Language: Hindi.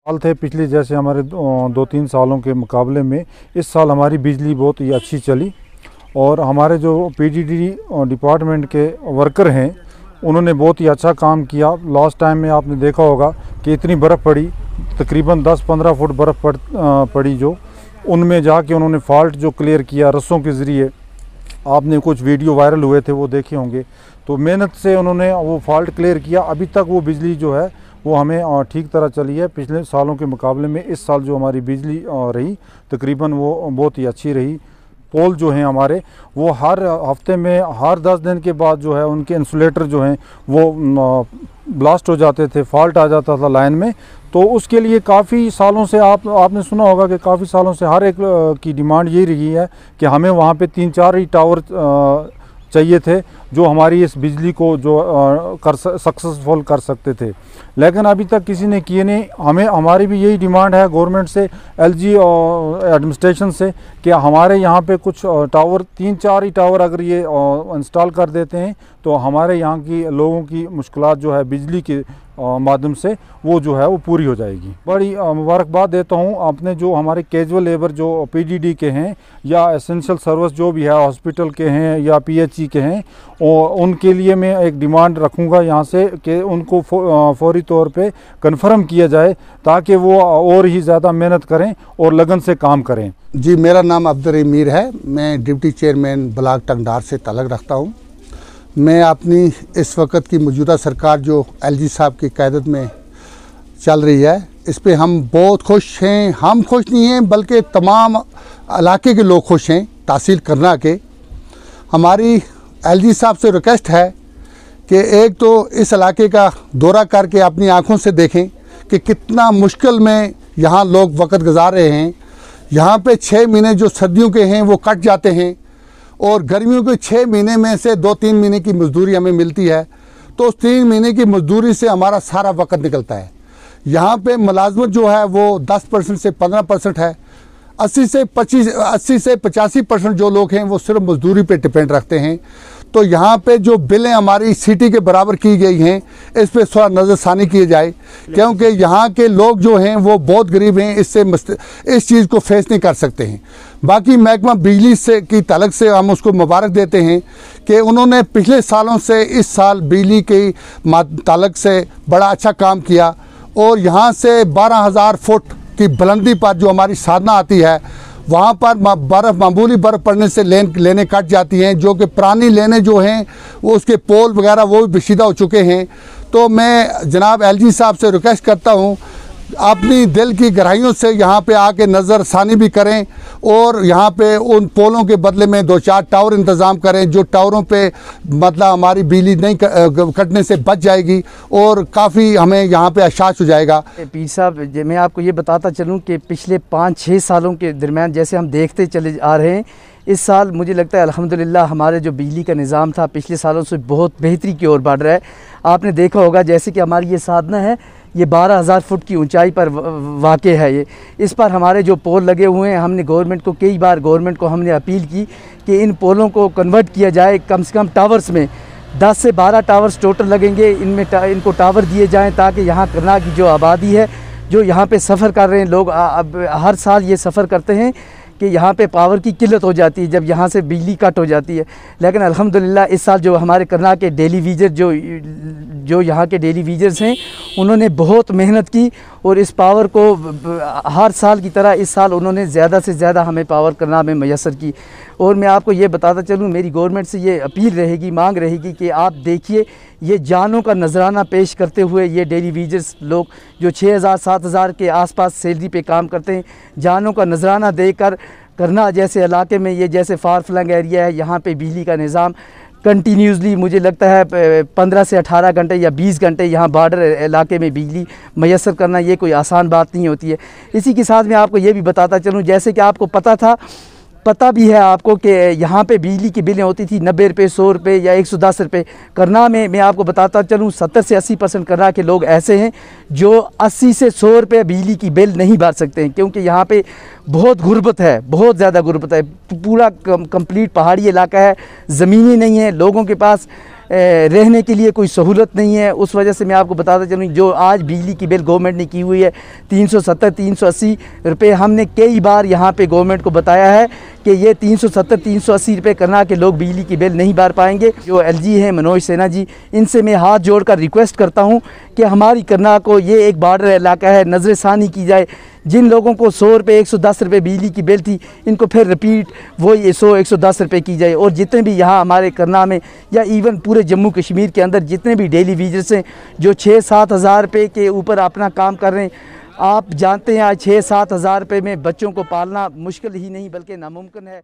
साल थे पिछले, जैसे हमारे 2-3 सालों के मुकाबले में इस साल हमारी बिजली बहुत ही अच्छी चली। और हमारे जो पीडीडी डिपार्टमेंट के वर्कर हैं उन्होंने बहुत ही अच्छा काम किया। लास्ट टाइम में आपने देखा होगा कि इतनी बर्फ़ पड़ी, तकरीबन 10-15 फुट बर्फ़ पड़ी, जो उनमें जाके उन्होंने फॉल्ट जो क्लियर किया रस्सों के ज़रिए। आपने कुछ वीडियो वायरल हुए थे, वो देखे होंगे। तो मेहनत से उन्होंने वो फॉल्ट क्लियर किया। अभी तक वो बिजली जो है वो हमें ठीक तरह चली है। पिछले सालों के मुकाबले में इस साल जो हमारी बिजली रही तकरीबन वो बहुत ही अच्छी रही। पोल जो हैं हमारे वो हर हफ्ते में, हर 10 दिन के बाद जो है उनके इंसुलेटर जो हैं वो ब्लास्ट हो जाते थे, फॉल्ट आ जाता था लाइन में। तो उसके लिए काफ़ी सालों से आपने सुना होगा कि काफ़ी सालों से हर एक की डिमांड यही रही है कि हमें वहाँ पे 3-4 ही टावर चाहिए थे जो हमारी इस बिजली को जो सक्सेसफुल कर सकते थे, लेकिन अभी तक किसी ने किए नहीं। हमारी भी यही डिमांड है गवर्नमेंट से, एलजी एडमिनिस्ट्रेशन से, कि हमारे यहाँ पे कुछ टावर 3-4 ही टावर अगर ये इंस्टॉल कर देते हैं तो हमारे यहाँ की लोगों की मुश्किलात जो है बिजली के माध्यम से वो जो है वो पूरी हो जाएगी। बड़ी मुबारकबाद देता हूँ अपने जो हमारे कैजुअल लेबर जो पीडीडी के हैं या एसेंशियल सर्विस जो भी है, हॉस्पिटल के हैं या पीएचई के हैं, और उनके लिए मैं एक डिमांड रखूँगा यहाँ से कि उनको फौरी तौर पे कन्फर्म किया जाए ताकि वो और ही ज़्यादा मेहनत करें और लगन से काम करें। जी, मेरा नाम अब्दुल रहीम मीर है। मैं डिप्टी चेयरमैन ब्लॉक टंगडार से ताल्लुक़ रखता हूँ। मैं अपनी इस वक्त की मौजूदा सरकार जो एलजी साहब की क़यादत में चल रही है, इस पे हम बहुत खुश हैं। हम खुश नहीं हैं बल्कि तमाम इलाके के लोग खुश हैं। तहसील करना के हमारी एलजी साहब से रिक्वेस्ट है कि एक तो इस इलाके का दौरा करके अपनी आँखों से देखें कि कितना मुश्किल में यहाँ लोग वक्त गुजार रहे हैं। यहाँ पे 6 महीने जो सर्दियों के हैं वो कट जाते हैं और गर्मियों के 6 महीने में से 2-3 महीने की मजदूरी हमें मिलती है, तो उस 3 महीने की मजदूरी से हमारा सारा वक्त निकलता है। यहाँ पे मुलाजमत जो है वो 10% से 15% है। 80 से 85% जो लोग हैं वो सिर्फ मजदूरी पे डिपेंड रखते हैं। तो यहाँ पे जो बिलें हमारी सिटी के बराबर की गई हैं, इस पे थोड़ा नज़रसानी की जाए, क्योंकि यहाँ के लोग जो हैं वो बहुत गरीब हैं, इस चीज़ को फेस नहीं कर सकते हैं। बाकी महकमा बिजली से की ताल्लुक से हम उसको मुबारक देते हैं कि उन्होंने पिछले सालों से इस साल बिजली के ताल्लुक से बड़ा अच्छा काम किया। और यहाँ से 12,000 फुट की बुलंदी पर जो हमारी साधना आती है, वहाँ पर मामूली बर्फ़ पड़ने से लेने कट जाती हैं, जो कि पुरानी लेने जो हैं वो उसके पोल वगैरह वो भी बिशीदा हो चुके हैं। तो मैं जनाब एलजी साहब से रिक्वेस्ट करता हूँ अपनी दिल की गहराइयों से यहाँ पे आके नज़रसानी भी करें और यहाँ पे उन पोलों के बदले में 2-4 टावर इंतज़ाम करें, जो टावरों पे मतलब हमारी बिजली नहीं कटने से बच जाएगी और काफ़ी हमें यहाँ पे एहसास हो जाएगा। पीर साहब, मैं आपको ये बताता चलूँ कि पिछले 5-6 सालों के दरमियान जैसे हम देखते चले आ रहे हैं, इस साल मुझे लगता है अल्हम्दुलिल्लाह हमारे जो बिजली का निज़ाम था पिछले सालों से बहुत बेहतरी की ओर बढ़ रहा है। आपने देखा होगा जैसे कि हमारी ये साधना है, ये 12,000 फुट की ऊंचाई पर वाक़ है। ये इस पर हमारे जो पोल लगे हुए हैं, हमने गवर्नमेंट को कई बार हमने अपील की कि इन पोलों को कन्वर्ट किया जाए कम से कम टावर्स में। 10 से 12 टावर्स टोटल लगेंगे, इनको टावर दिए जाएँ ताकि यहाँ करनाल की जो आबादी है, जो यहाँ पे सफ़र कर रहे हैं लोग, अब हर साल ये सफ़र करते हैं कि यहाँ पे पावर की किल्लत हो जाती है जब यहाँ से बिजली कट हो जाती है। लेकिन अल्हम्दुलिल्लाह इस साल जो हमारे करनाल के टेलीविज़र जो यहाँ के टेलीविज़र्स हैं, उन्होंने बहुत मेहनत की और इस पावर को हर साल की तरह इस साल उन्होंने ज़्यादा से ज़्यादा हमें पावर करनाल में मैसर की। और मैं आपको ये बताता चलूँ, मेरी गवर्नमेंट से ये अपील रहेगी, मांग रहेगी कि आप देखिए ये जानों का नजराना पेश करते हुए ये टेलीविज़र्स लोग जो 6,000-7,000 के आसपास सैलरी पे काम करते हैं, जानों का नजराना देकर करना जैसे इलाके में ये जैसे फार फ्लंग एरिया है, यहाँ पे बिजली का निज़ाम कंटिन्यूसली मुझे लगता है 15 से 18 घंटे या 20 घंटे यहाँ बॉर्डर इलाके में बिजली मैसर करना ये कोई आसान बात नहीं होती है। इसी के साथ मैं आपको ये भी बताता चलूँ, जैसे कि आपको पता भी है आपको कि यहाँ पे बिजली की बिलें होती थी 90 रुपये, 100 रुपये या 110 रुपये। करनाल में मैं आपको बताता चलूँ 70 से 80% करनाल के लोग ऐसे हैं जो 80 से 100 रुपये बिजली की बिल नहीं भर सकते हैं, क्योंकि यहाँ पे बहुत गुर्बत है, बहुत ज़्यादा गुर्बत है। पूरा कंप्लीट पहाड़ी इलाका है, ज़मीनें नहीं है, लोगों के पास रहने के लिए कोई सहूलत नहीं है। उस वजह से मैं आपको बताता चलूँ, जो आज बिजली की बिल गवर्नमेंट ने की हुई है 370-380 रुपये, हमने कई बार यहाँ पे गवर्नमेंट को बताया है कि ये 370-380 रुपये करना के लोग बिजली की बिल नहीं भर पाएंगे। जो एलजी हैं मनोज सिन्हा जी, इनसे मैं हाथ जोड़कर रिक्वेस्ट करता हूँ कि हमारी करनाल को ये एक बॉर्डर इलाका है, नज़रसानी की जाए। जिन लोगों को 100 रुपये 110 रुपये बिजली की बिल थी, इनको फिर रिपीट वही 100-110 रुपये की जाए। और जितने भी यहाँ हमारे करनाल में या इवन पूरे जम्मू कश्मीर के अंदर जितने भी डेली वेजर्स हैं जो 6-7 हज़ार रुपये के ऊपर अपना काम कर रहे हैं, आप जानते हैं आज 6-7 हज़ार रुपये में बच्चों को पालना मुश्किल ही नहीं बल्कि नामुमकिन है।